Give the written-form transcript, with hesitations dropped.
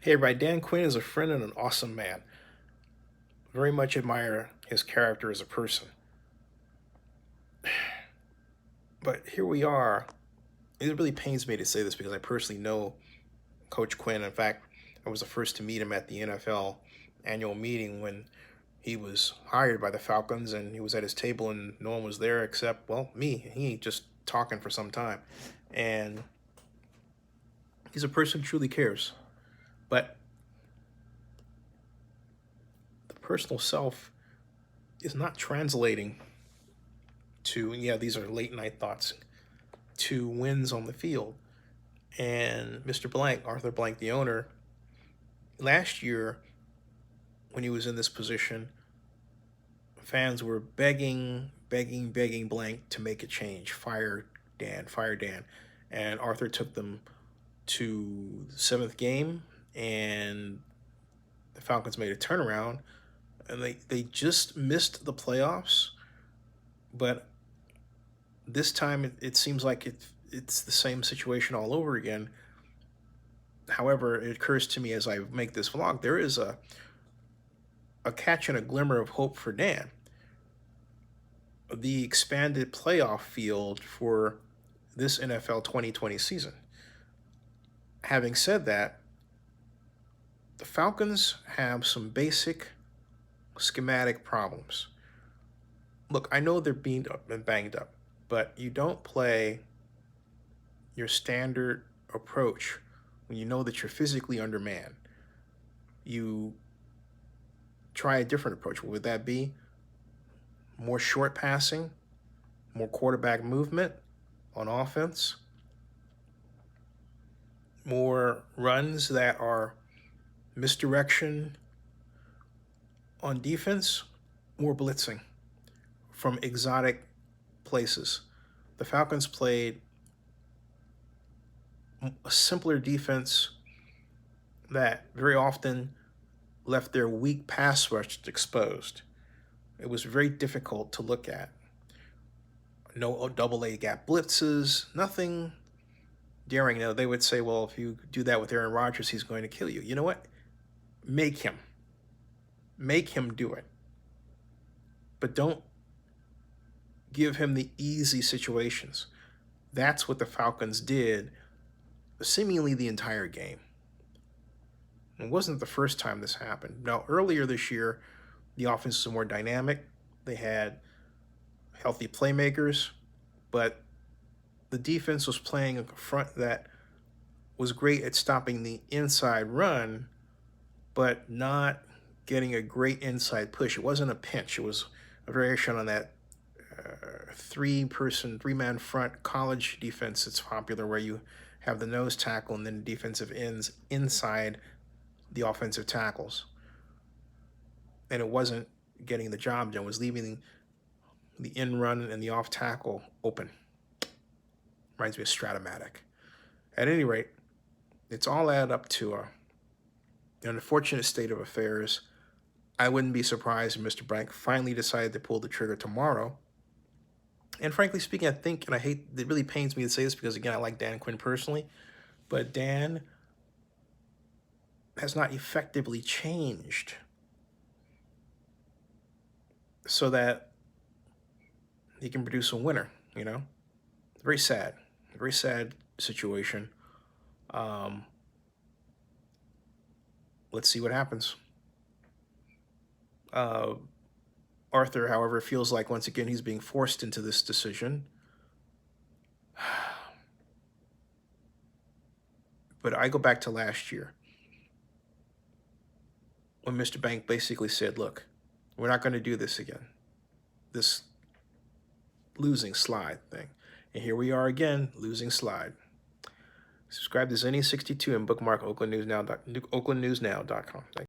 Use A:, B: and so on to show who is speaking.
A: Hey, everybody, Dan Quinn is a friend and an awesome man. Very much admire his character as a person. But here we are. It really pains me to say this because I personally know Coach Quinn. In fact, I was the first to meet him at the NFL annual meeting when he was hired by the Falcons, and he was at his table and no one was there except, well, me. He just talking for some time. And he's a person who truly cares. But the personal self is not translating to, yeah, these are late night thoughts, to wins on the field. And Mr. Blank, Arthur Blank, the owner, last year when he was in this position, fans were begging Blank to make a change. Fire Dan, fire Dan. And Arthur took them to the seventh game, and the Falcons made a turnaround, and they just missed the playoffs. But this time it seems like it's the same situation all over again. However, it occurs to me as I make this vlog, there is a catch and a glimmer of hope for Dan. The expanded playoff field for this NFL 2020 season. Having said that, the Falcons have some basic schematic problems. Look, I know they're being banged up, but you don't play your standard approach when you know that you're physically undermanned. You try a different approach. What would that be? More short passing, more quarterback movement on offense, more runs that are misdirection on defense, more blitzing from exotic places. The Falcons played a simpler defense that very often left their weak pass rush exposed. It was very difficult to look at. No double A gap blitzes, nothing daring. Now, they would say, well, if you do that with Aaron Rodgers, he's going to kill you. You know what? Make him do it. But don't give him the easy situations. That's what the Falcons did seemingly the entire game. It wasn't the first time this happened. Now, earlier this year, the offense was more dynamic. They had healthy playmakers, but the defense was playing a front that was great at stopping the inside run, but not getting a great inside push. It wasn't a pinch. It was a variation on that three-man front college defense that's popular, where you have the nose tackle and then defensive ends inside the offensive tackles. And it wasn't getting the job done. It was leaving the in run and the off tackle open. Reminds me of Stratomatic. At any rate, it's all added up to an unfortunate state of affairs. I wouldn't be surprised if Mr. Blank finally decided to pull the trigger tomorrow. And frankly speaking, I think, and it really pains me to say this because, again, I like Dan Quinn personally, but Dan has not effectively changed so that he can produce a winner, you know? Very sad situation. Let's see what happens. Arthur, however, feels like once again he's being forced into this decision. But I go back to last year when Mr. Bank basically said, look, we're not going to do this again. This losing slide thing. And here we are again, losing slide. Subscribe to Zenny62 and bookmark oaklandnewsnow.com. Thank you.